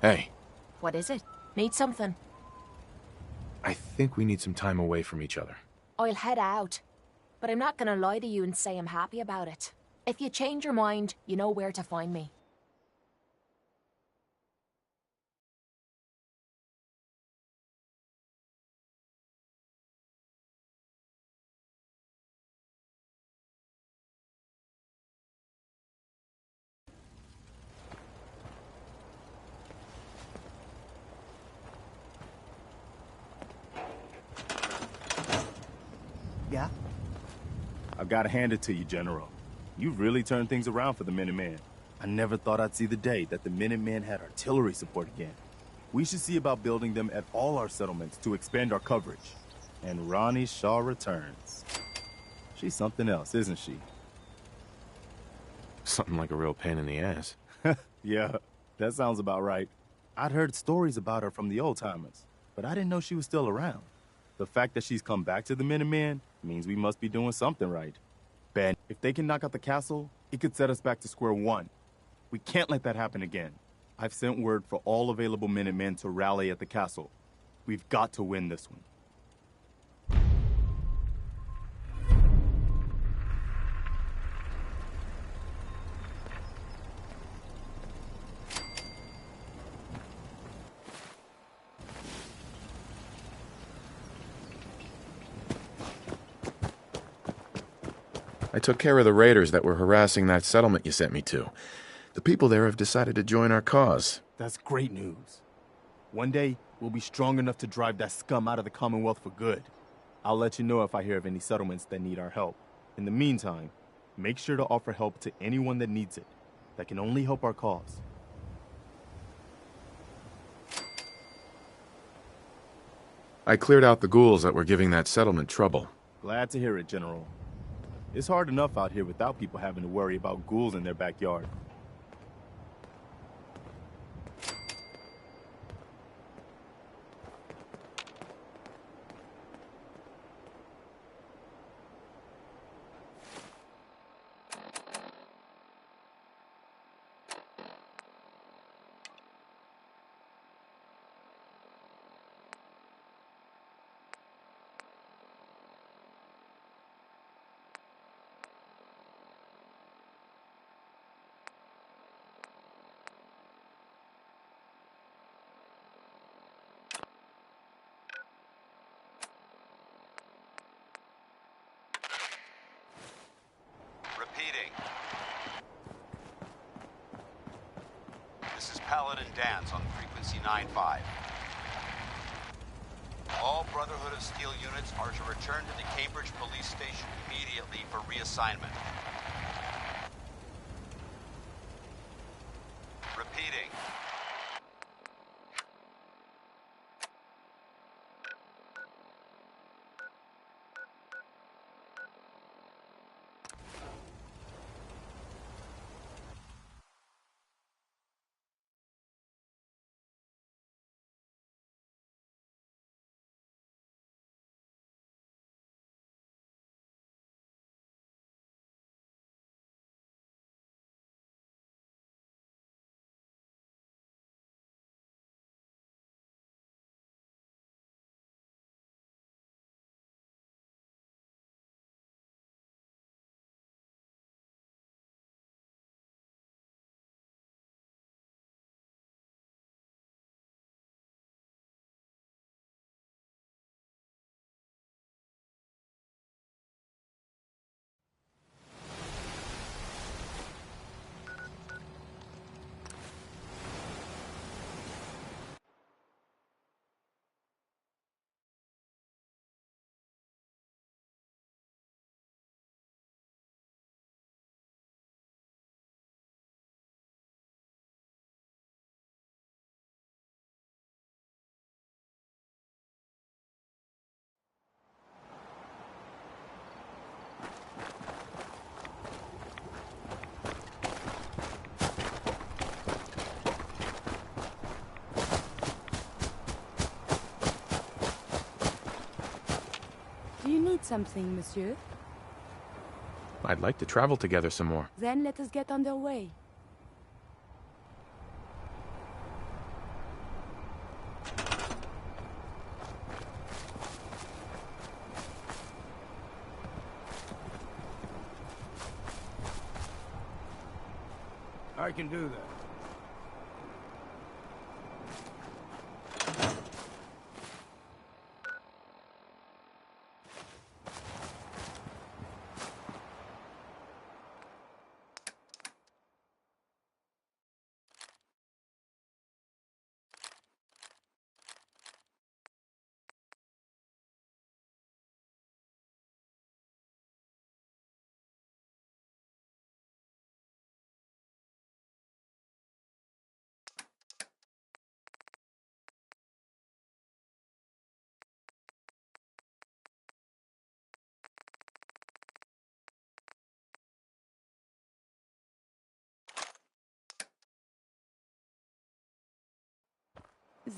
Hey. What is it? Need something? I think we need some time away from each other. I'll head out. But I'm not gonna lie to you and say I'm happy about it. If you change your mind, you know where to find me. Yeah? I've got to hand it to you, General. You've really turned things around for the Minutemen. I never thought I'd see the day that the Minutemen had artillery support again. We should see about building them at all our settlements to expand our coverage. And Ronnie Shaw returns. She's something else, isn't she? Something like a real pain in the ass. Yeah, that sounds about right. I'd heard stories about her from the old-timers, but I didn't know she was still around. The fact that she's come back to the Minutemen means we must be doing something right. Ben, if they can knock out the castle, it could set us back to square one. We can't let that happen again. I've sent word for all available Minutemen to rally at the castle. We've got to win this one. I took care of the raiders that were harassing that settlement you sent me to. The people there have decided to join our cause. That's great news. One day, we'll be strong enough to drive that scum out of the Commonwealth for good. I'll let you know if I hear of any settlements that need our help. In the meantime, make sure to offer help to anyone that needs it. That can only help our cause. I cleared out the ghouls that were giving that settlement trouble. Glad to hear it, General. It's hard enough out here without people having to worry about ghouls in their backyard. Repeating. This is Paladin Danse on frequency 9-5. All Brotherhood of Steel units are to return to the Cambridge Police Station immediately for reassignment. Repeating. Do you need something, monsieur? I'd like to travel together some more. Then let us get underway. I can do that.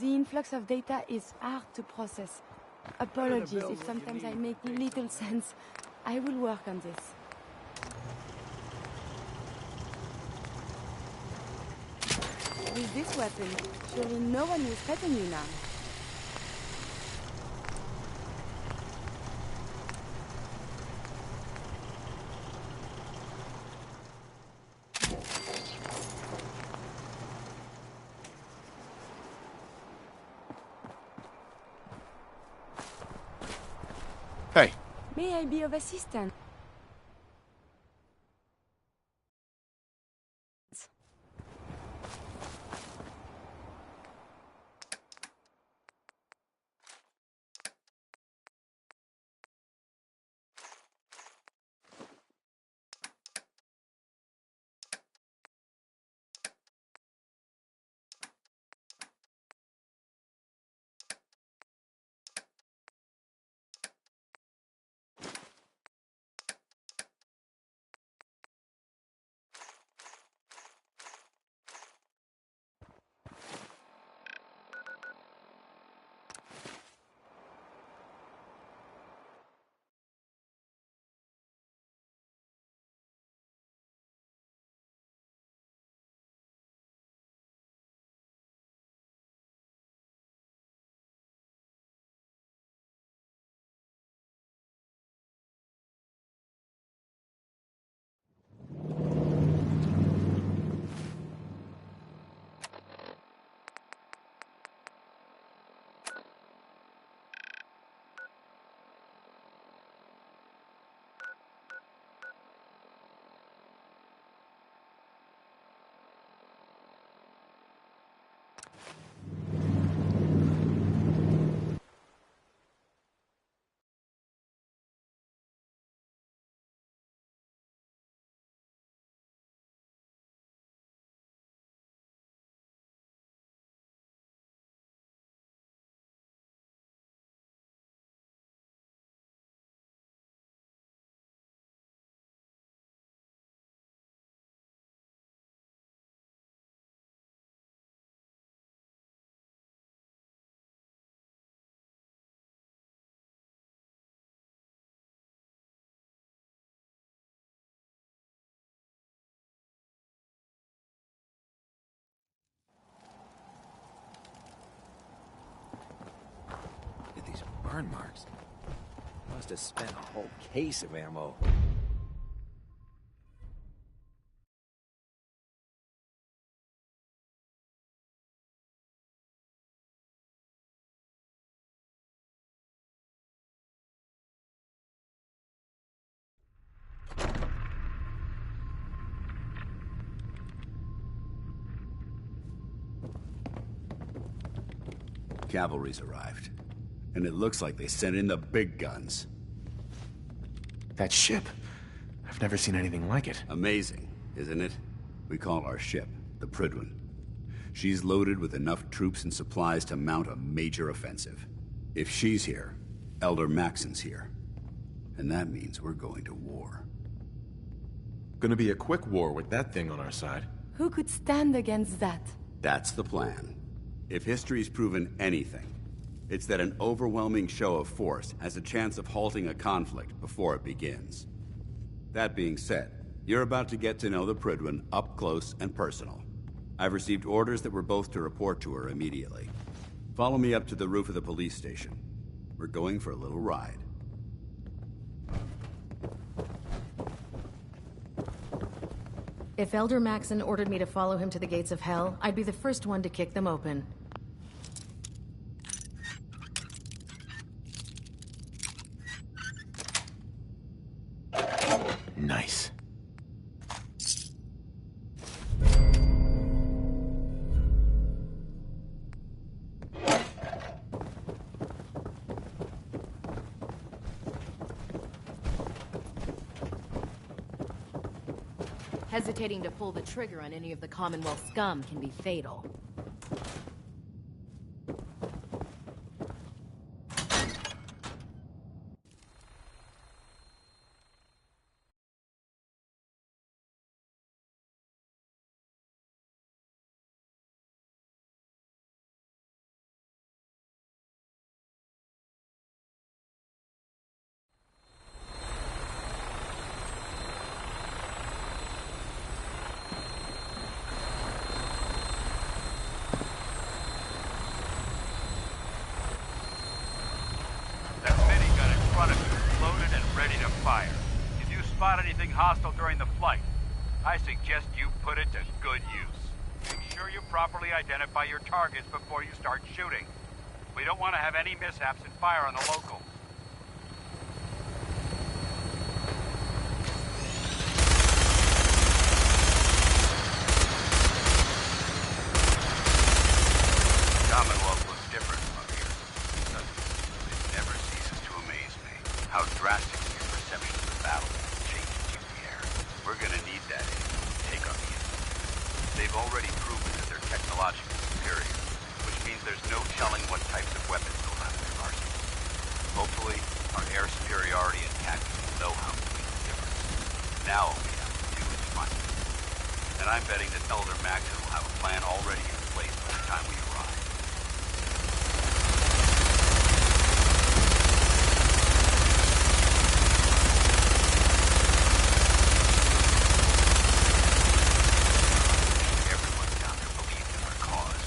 The influx of data is hard to process. Apologies if sometimes I make little sense. I will work on this. With this weapon, surely no one will threaten you now. Hey, May I be of assistance? Look at these burn marks. Must have spent a whole case of ammo. Cavalry's arrived. And it looks like they sent in the big guns. that ship. I've never seen anything like it. Amazing, isn't it? We call our ship the Prydwen. She's loaded with enough troops and supplies to mount a major offensive. If she's here, Elder Maxson's here. And that means we're going to war. Gonna be a quick war with that thing on our side. Who could stand against that? That's the plan. If history's proven anything, it's that an overwhelming show of force has a chance of halting a conflict before it begins. That being said, you're about to get to know the Prydwen up close and personal. I've received orders that we're both to report to her immediately. Follow me up to the roof of the police station. We're going for a little ride. If Elder Maxon ordered me to follow him to the gates of hell, I'd be the first one to kick them open. Nice. Hesitating to pull the trigger on any of the Commonwealth scum can be fatal. That minigun in front of you is loaded and ready to fire. If you spot anything hostile during the flight, I suggest you put it to good use. Make sure you properly identify your targets before you start shooting. We don't want to have any mishaps and fire on the locals. Commonwealth looks different from up here. It never ceases to amaze me how drastically your perception of the battle changes through the air. We're gonna need that aim when we take on the enemy. They've already proven that they're technologically superior, which means there's no telling what types of weapons they'll have in their arsenal. Hopefully, our air superiority and tactical know-how will make the difference. Now all we have to do is find it. And I'm betting that Elder Maxon will have a plan already in place by the time we arrive. Everyone down there believes in our cause,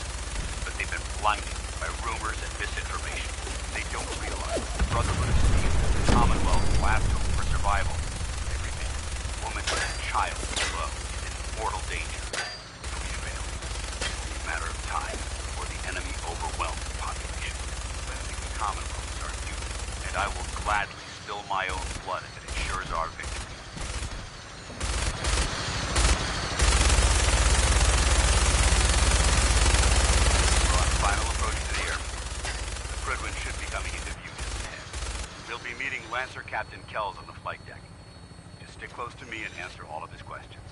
but they've been blinded by rumors and misinformation. They don't realize the Brotherhood of Steel, the Commonwealth's last hope for survival. Every man, woman, and child below is in mortal danger. If we fail, it's only a matter of time before the enemy overwhelms the population. But I think the Commonwealth is our future, and I will gladly spill my own blood if it ensures our victory. We're on final approach to the airport. The Prydwen should be coming into view just ahead. We'll be meeting Lancer Captain Kells on the flight deck. Just stick close to me and answer all of his questions.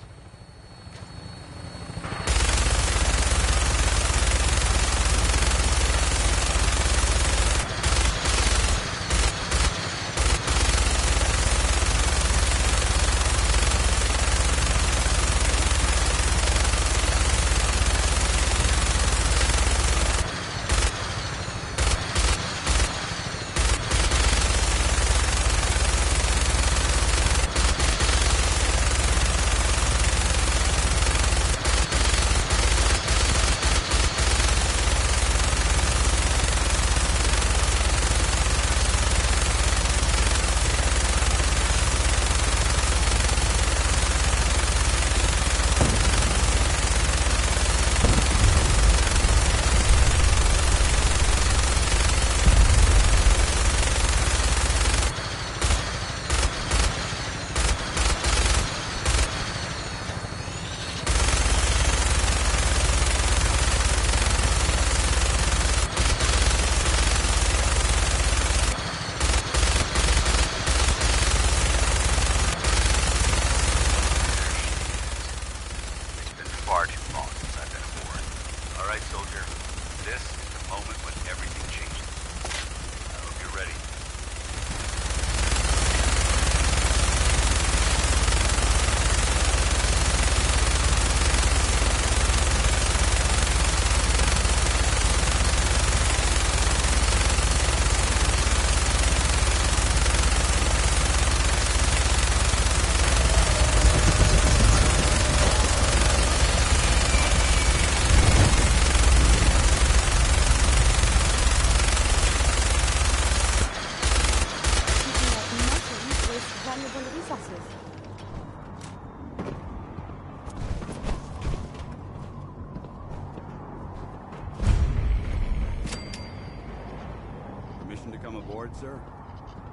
come aboard, sir?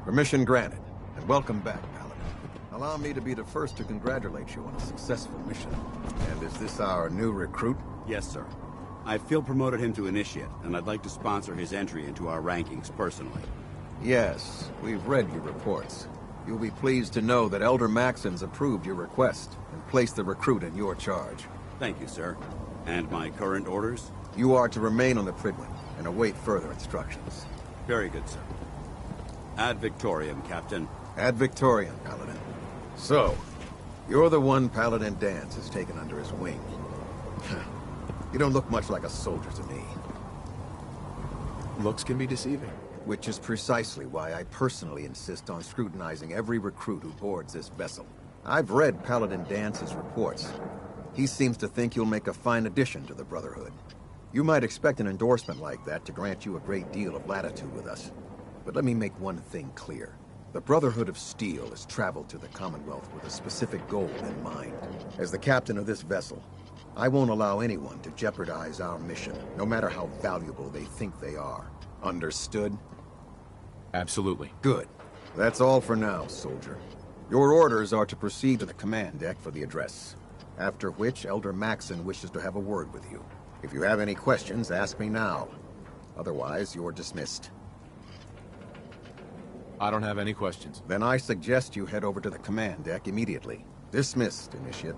Permission granted, and welcome back, Paladin. Allow me to be the first to congratulate you on a successful mission. And is this our new recruit? Yes, sir. I feel promoted him to initiate, and I'd like to sponsor his entry into our rankings personally. Yes, we've read your reports. You'll be pleased to know that Elder Maxon's approved your request and placed the recruit in your charge. Thank you, sir. And my current orders? You are to remain on the Prydwen and await further instructions. Very good, sir. Ad Victoriam, Captain. Ad Victoriam, Paladin. So, you're the one Paladin Danse has taken under his wing. You don't look much like a soldier to me. Looks can be deceiving. Which is precisely why I personally insist on scrutinizing every recruit who boards this vessel. I've read Paladin Dance's reports. He seems to think you'll make a fine addition to the Brotherhood. You might expect an endorsement like that to grant you a great deal of latitude with us. But let me make one thing clear. The Brotherhood of Steel has traveled to the Commonwealth with a specific goal in mind. As the captain of this vessel, I won't allow anyone to jeopardize our mission, no matter how valuable they think they are. Understood? Absolutely. Good. That's all for now, soldier. Your orders are to proceed to the command deck for the address. After which, Elder Maxon wishes to have a word with you. If you have any questions, ask me now. Otherwise, you're dismissed. I don't have any questions. Then I suggest you head over to the command deck immediately. Dismissed, Initiate.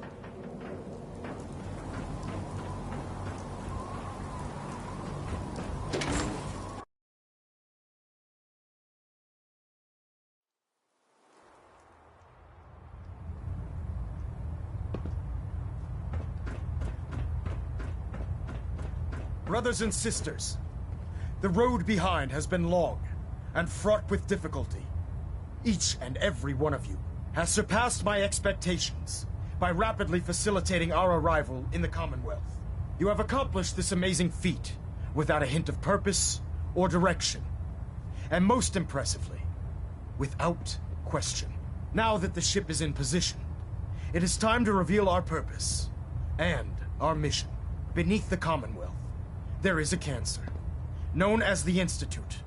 Brothers and sisters, the road behind has been long and fraught with difficulty. Each and every one of you has surpassed my expectations by rapidly facilitating our arrival in the Commonwealth. You have accomplished this amazing feat without a hint of purpose or direction, and most impressively, without question. Now that the ship is in position, it is time to reveal our purpose and our mission. Beneath the Commonwealth, there is a cancer, known as the Institute.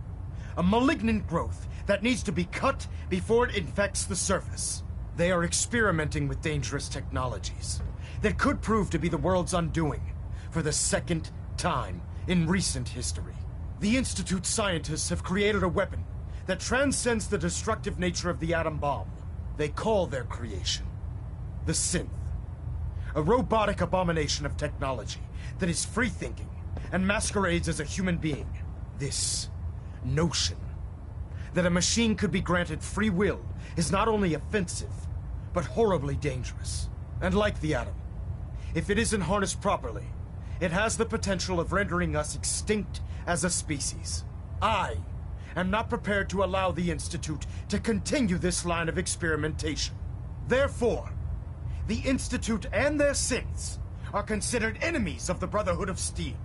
A malignant growth that needs to be cut before it infects the surface. They are experimenting with dangerous technologies that could prove to be the world's undoing for the second time in recent history. The Institute's scientists have created a weapon that transcends the destructive nature of the atom bomb. They call their creation the Synth, a robotic abomination of technology that is free-thinking and masquerades as a human being. This notion that a machine could be granted free will is not only offensive, but horribly dangerous. And like the atom, if it isn't harnessed properly, it has the potential of rendering us extinct as a species. I am not prepared to allow the Institute to continue this line of experimentation. Therefore, the Institute and their synths are considered enemies of the Brotherhood of Steel,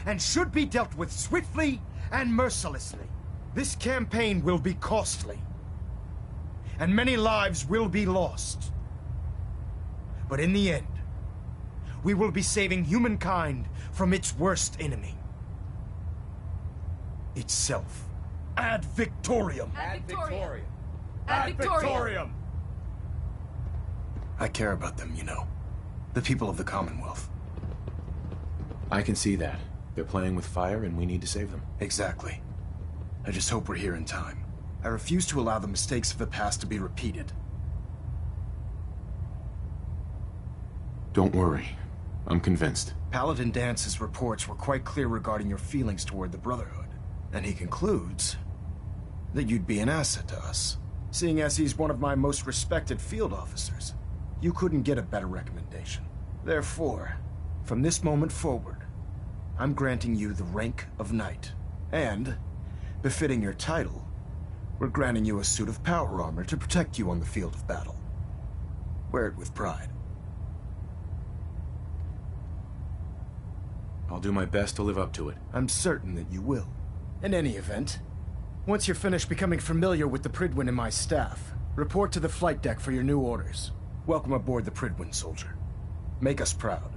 and should be dealt with swiftly and mercilessly. This campaign will be costly, and many lives will be lost. But in the end, we will be saving humankind from its worst enemy. Itself. Ad Victoriam! Ad Victoriam! Ad Victoriam! I care about them, you know. The people of the Commonwealth. I can see that. They're playing with fire and we need to save them. Exactly. I just hope we're here in time. I refuse to allow the mistakes of the past to be repeated. Don't worry. I'm convinced. Paladin Dance's reports were quite clear regarding your feelings toward the Brotherhood. And he concludes that you'd be an asset to us. Seeing as he's one of my most respected field officers, you couldn't get a better recommendation. Therefore, from this moment forward, I'm granting you the rank of Knight. And, befitting your title, we're granting you a suit of power armor to protect you on the field of battle. Wear it with pride. I'll do my best to live up to it. I'm certain that you will. In any event, once you're finished becoming familiar with the Prydwen and my staff, report to the flight deck for your new orders. Welcome aboard the Prydwen, soldier. Make us proud.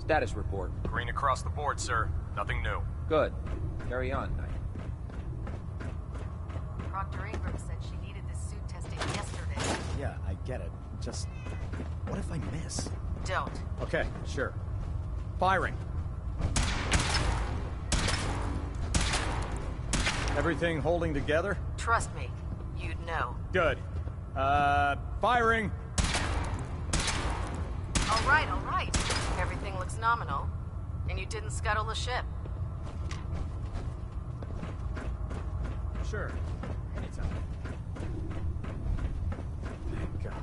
Status report. Green across the board, sir. Nothing new. Good. Carry on, Knight. Proctor Ingram said she needed this suit testing yesterday. Yeah, I get it. Just, what if I miss? Don't. Okay, sure. Firing. Everything holding together? Trust me, you'd know. Good. Firing! All right, all right. Everything looks nominal. And you didn't scuttle the ship. Sure. Anytime. Thank God.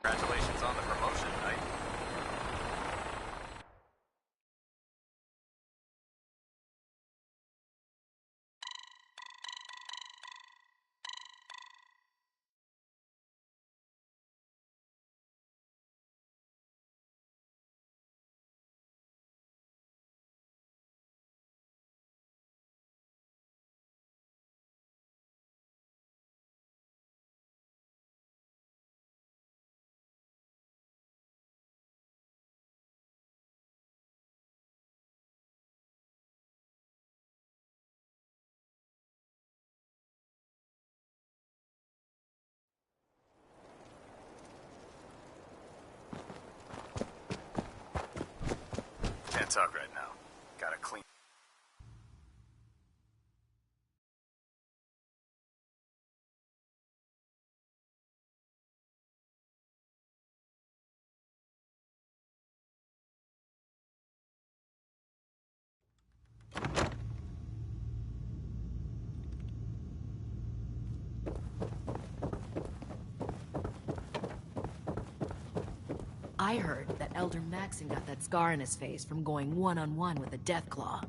Congratulations on the promotion, Knight. Can't talk right now. Gotta clean. I heard that Elder Maxon got that scar in his face from going one-on-one with a Deathclaw.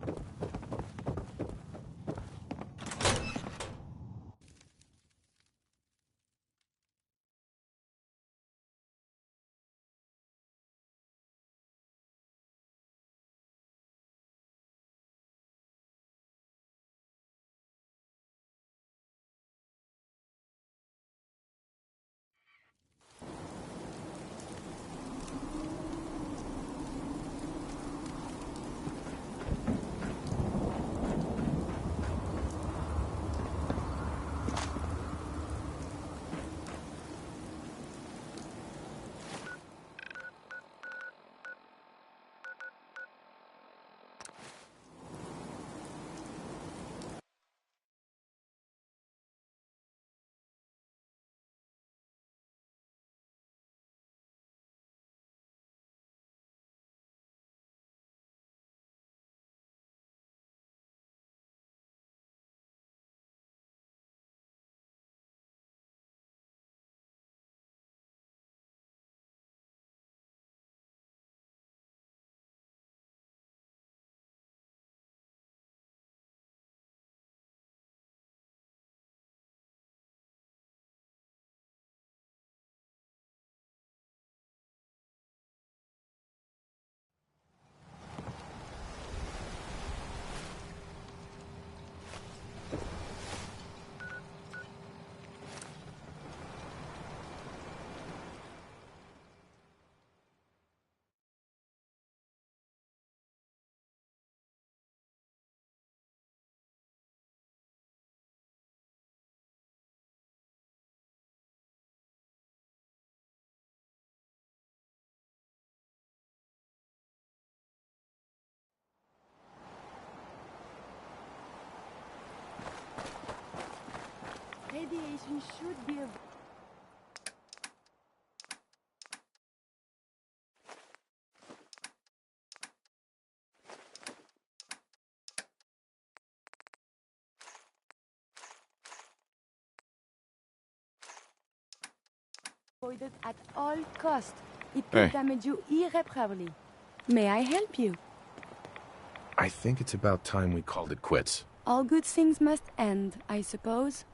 Radiation should be a... avoid it at all costs. It Hey. could damage you irreparably. May I help you? I think it's about time we called it quits. All good things must end, I suppose.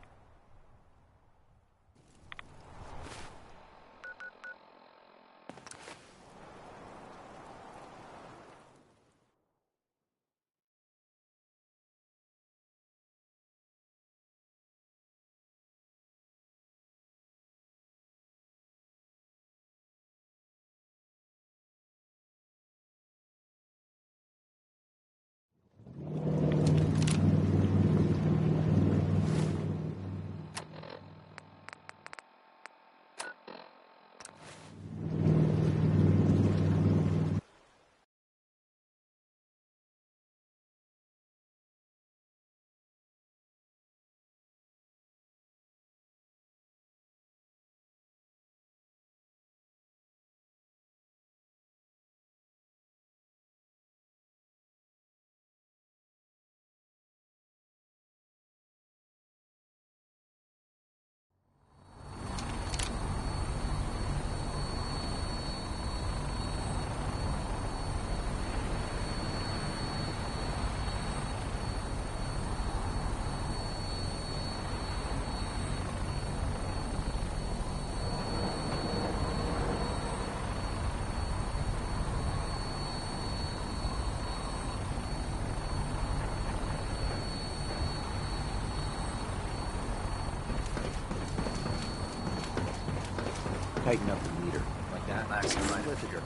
Tighten up the meter. Like that? Lift your...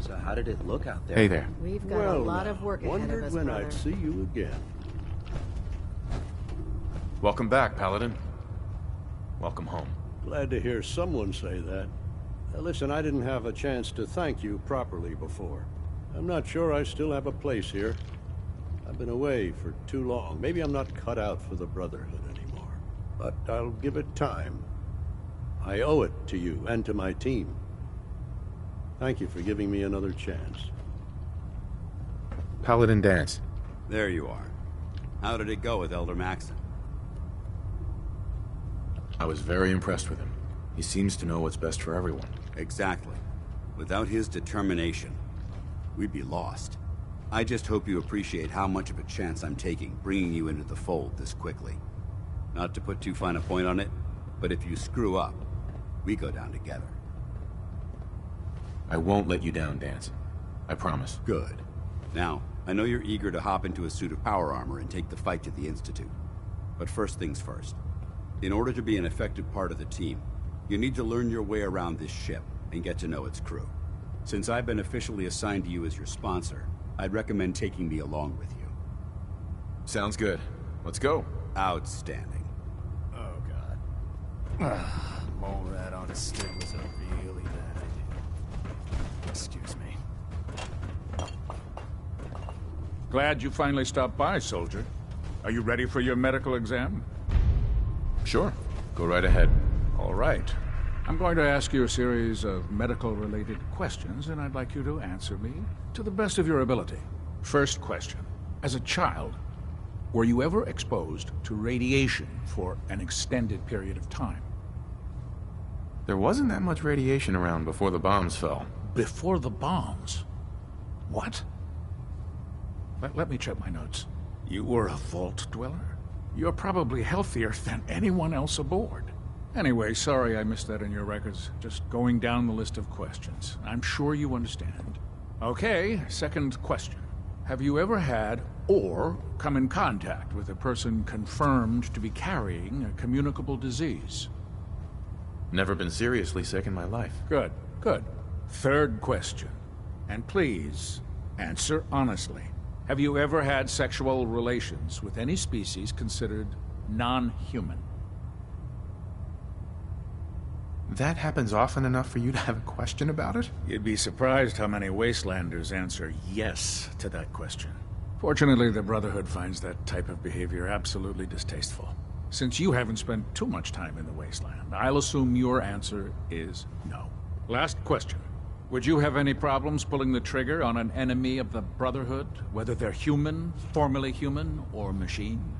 So how did it look out there? Hey there. We've got a lot of work ahead of us, when brother. I'd see you again. Welcome back, Paladin. Welcome home. Glad to hear someone say that. Listen, I didn't have a chance to thank you properly before. I'm not sure I still have a place here. I've been away for too long. Maybe I'm not cut out for the Brotherhood anymore. But I'll give it time. I owe it to you and to my team. Thank you for giving me another chance. Paladin Danse. There you are. How did it go with Elder Maxon? I was very impressed with him. He seems to know what's best for everyone. Exactly. Without his determination, we'd be lost. I just hope you appreciate how much of a chance I'm taking bringing you into the fold this quickly. Not to put too fine a point on it, but if you screw up, we go down together. I won't let you down, Danse. I promise. Good. Now, I know you're eager to hop into a suit of power armor and take the fight to the Institute. But first things first. In order to be an effective part of the team, you need to learn your way around this ship and get to know its crew. Since I've been officially assigned to you as your sponsor, I'd recommend taking me along with you. Sounds good. Let's go. Outstanding. Oh, God. Mole rat on a stick was a really bad idea. Excuse me. Glad you finally stopped by, soldier. Are you ready for your medical exam? Sure. Go right ahead. All right. I'm going to ask you a series of medical-related questions, and I'd like you to answer me to the best of your ability. First question. As a child, were you ever exposed to radiation for an extended period of time? There wasn't that much radiation around before the bombs fell. Before the bombs? What? Let me check my notes. You were a vault dweller? You're probably healthier than anyone else aboard. Anyway, sorry I missed that in your records. Just going down the list of questions. I'm sure you understand. Okay, second question. Have you ever had or come in contact with a person confirmed to be carrying a communicable disease? Never been seriously sick in my life. Good, good. Third question. And please, answer honestly. Have you ever had sexual relations with any species considered non-human? That happens often enough for you to have a question about it? You'd be surprised how many Wastelanders answer yes to that question. Fortunately, the Brotherhood finds that type of behavior absolutely distasteful. Since you haven't spent too much time in the Wasteland, I'll assume your answer is no. Last question. Would you have any problems pulling the trigger on an enemy of the Brotherhood, whether they're human, formerly human, or machine?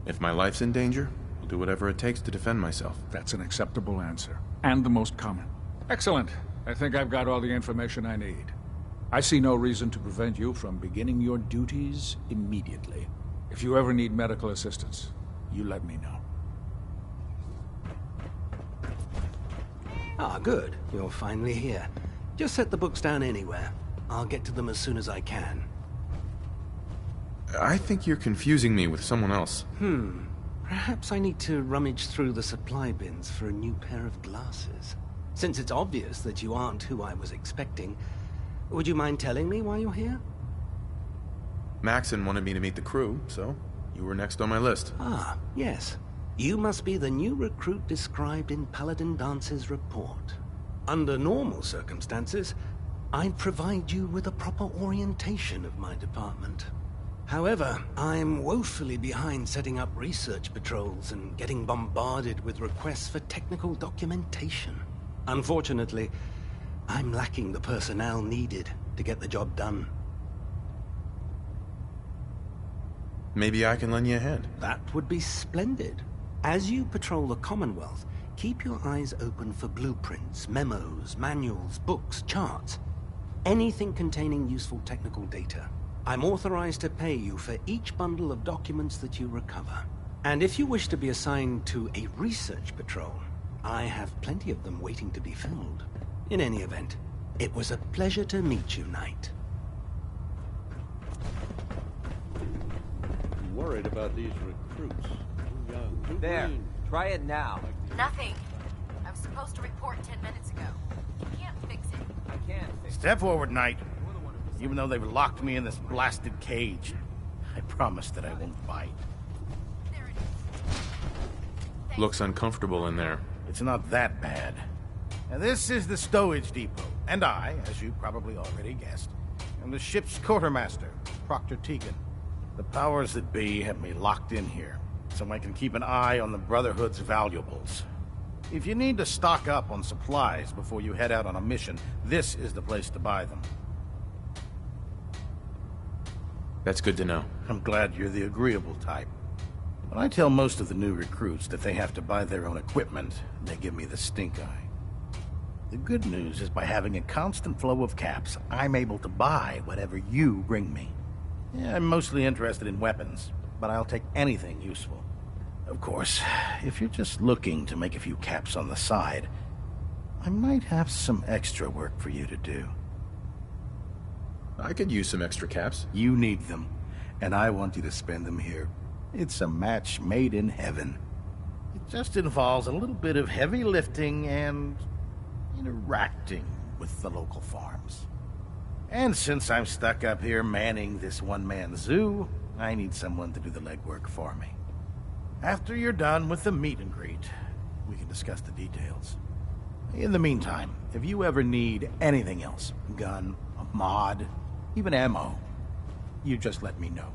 If my life's in danger, I'll do whatever it takes to defend myself. That's an acceptable answer, and the most common. Excellent. I think I've got all the information I need. I see no reason to prevent you from beginning your duties immediately. If you ever need medical assistance, you let me know. Ah, good. You're finally here. Just set the books down anywhere. I'll get to them as soon as I can. I think you're confusing me with someone else. Perhaps I need to rummage through the supply bins for a new pair of glasses. Since it's obvious that you aren't who I was expecting, would you mind telling me why you're here? Maxon wanted me to meet the crew, so you were next on my list. Ah, yes. You must be the new recruit described in Paladin Dance's report. Under normal circumstances, I'd provide you with a proper orientation of my department. However, I'm woefully behind setting up research patrols and getting bombarded with requests for technical documentation. Unfortunately, I'm lacking the personnel needed to get the job done. Maybe I can lend you a hand. That would be splendid. As you patrol the Commonwealth, keep your eyes open for blueprints, memos, manuals, books, charts. Anything containing useful technical data. I'm authorized to pay you for each bundle of documents that you recover. And if you wish to be assigned to a research patrol, I have plenty of them waiting to be filled. In any event, it was a pleasure to meet you, Knight. I'm worried about these recruits. Too young, too There. green. Try it now. Nothing. I was supposed to report 10 minutes ago. You can't fix it. I can't fix Step forward, Knight. Even though they've locked me in this blasted cage, I promise that I won't bite. Looks uncomfortable in there. It's not that bad. Now, this is the stowage depot, and I, as you probably already guessed, am the ship's quartermaster, Proctor Tegan. The powers that be have me locked in here, so I can keep an eye on the Brotherhood's valuables. If you need to stock up on supplies before you head out on a mission, this is the place to buy them. That's good to know. I'm glad you're the agreeable type. When I tell most of the new recruits that they have to buy their own equipment, they give me the stink eye. The good news is by having a constant flow of caps, I'm able to buy whatever you bring me. Yeah, I'm mostly interested in weapons, but I'll take anything useful. Of course, if you're just looking to make a few caps on the side, I might have some extra work for you to do. I could use some extra caps. You need them, and I want you to spend them here. It's a match made in heaven. It just involves a little bit of heavy lifting and interacting with the local farms. And since I'm stuck up here manning this one-man zoo, I need someone to do the legwork for me. After you're done with the meet and greet, we can discuss the details. In the meantime, if you ever need anything else, gun, a mod, even ammo, you just let me know.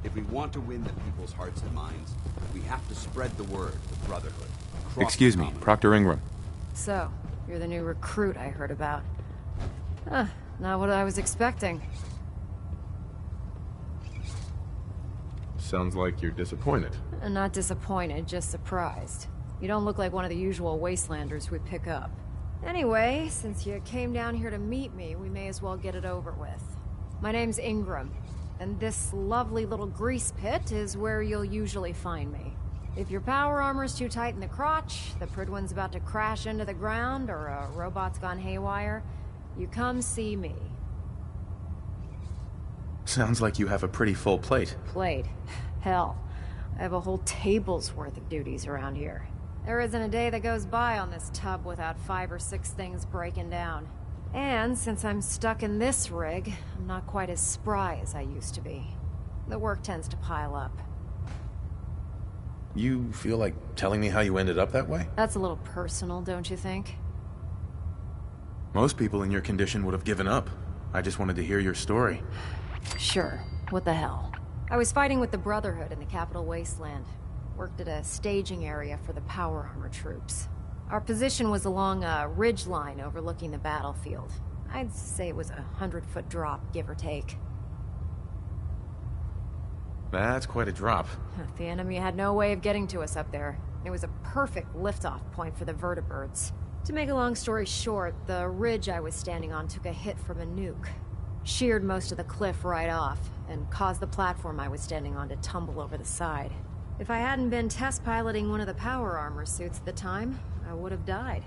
If we want to win the people's hearts and minds, we have to spread the word of the Brotherhood. Excuse me, Proctor Ingram. So, you're the new recruit I heard about. Huh, not what I was expecting. Sounds like you're disappointed. Not disappointed, just surprised. You don't look like one of the usual Wastelanders we pick up. Anyway, since you came down here to meet me, we may as well get it over with. My name's Ingram, and this lovely little grease pit is where you'll usually find me. If your power armor's too tight in the crotch, the Prydwen's about to crash into the ground, or a robot's gone haywire, you come see me. Sounds like you have a pretty full plate. Plate? Hell, I have a whole table's worth of duties around here. There isn't a day that goes by on this tub without 5 or 6 things breaking down. And since I'm stuck in this rig, I'm not quite as spry as I used to be. The work tends to pile up. You feel like telling me how you ended up that way? That's a little personal, don't you think? Most people in your condition would have given up. I just wanted to hear your story. Sure. What the hell? I was fighting with the Brotherhood in the Capital Wasteland. Worked at a staging area for the power armor troops. Our position was along a ridge line overlooking the battlefield. I'd say it was a 100-foot drop, give or take. That's quite a drop. The enemy had no way of getting to us up there. It was a perfect liftoff point for the vertibirds. To make a long story short, the ridge I was standing on took a hit from a nuke. Sheared most of the cliff right off, and caused the platform I was standing on to tumble over the side. If I hadn't been test piloting one of the power armor suits at the time, I would have died.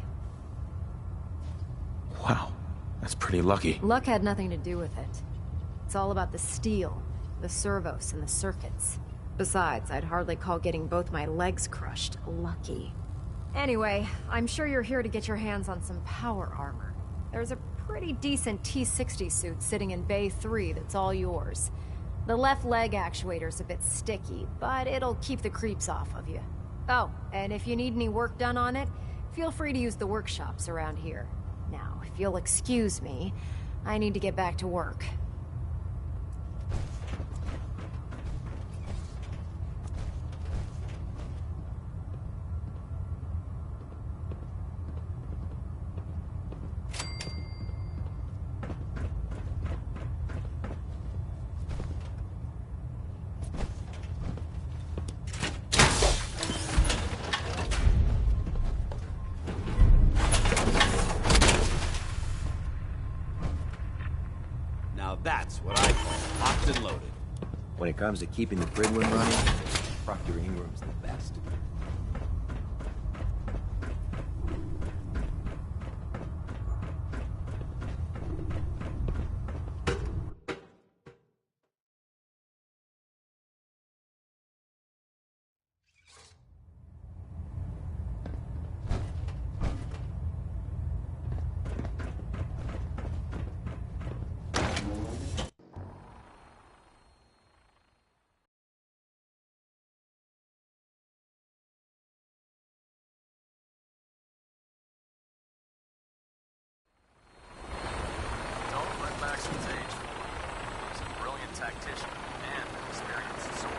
Wow, that's pretty lucky. Luck had nothing to do with it. It's all about the steel, the servos, and the circuits. Besides, I'd hardly call getting both my legs crushed lucky. Anyway, I'm sure you're here to get your hands on some power armor. There's a pretty decent T-60 suit sitting in Bay 3 that's all yours. The left leg actuator's a bit sticky, but it'll keep the creeps off of you. Oh, and if you need any work done on it, feel free to use the workshops around here. Now, if you'll excuse me, I need to get back to work. Now that's what I call locked and loaded. When it comes to keeping the Prydwen running, Proctor Ingram's the best. Tactician and an experienced soldier.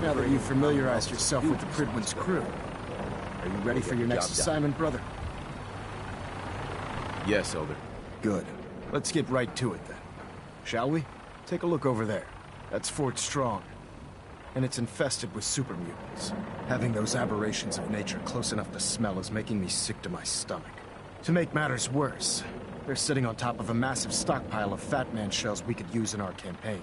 Now that you've familiarized yourself with the Prydwen's crew, are you ready for your next assignment, brother? Yes, Elder. Good. Let's get right to it then. Shall we? Take a look over there. That's Fort Strong. And it's infested with super mutants. Having those aberrations of nature close enough to smell is making me sick to my stomach. To make matters worse, they're sitting on top of a massive stockpile of Fat Man shells we could use in our campaign.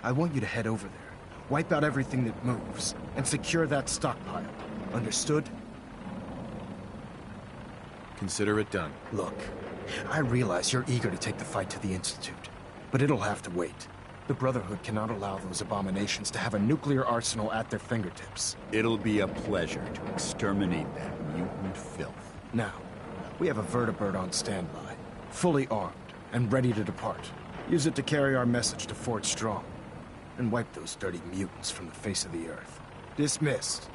I want you to head over there, wipe out everything that moves, and secure that stockpile. Understood? Consider it done. Look, I realize you're eager to take the fight to the Institute, but it'll have to wait. The Brotherhood cannot allow those abominations to have a nuclear arsenal at their fingertips. It'll be a pleasure to exterminate that mutant filth. Now, we have a vertibird on standby, fully armed and ready to depart. Use it to carry our message to Fort Strong, and wipe those dirty mutants from the face of the earth. Dismissed.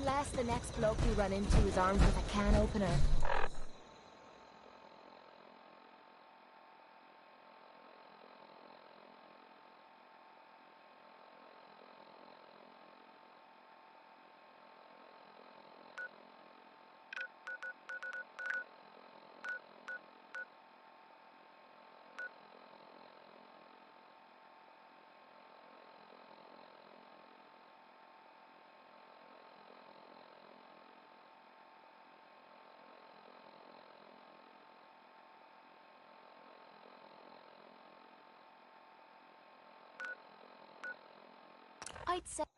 Unless the next bloke you run into is armed with a can opener. I'd say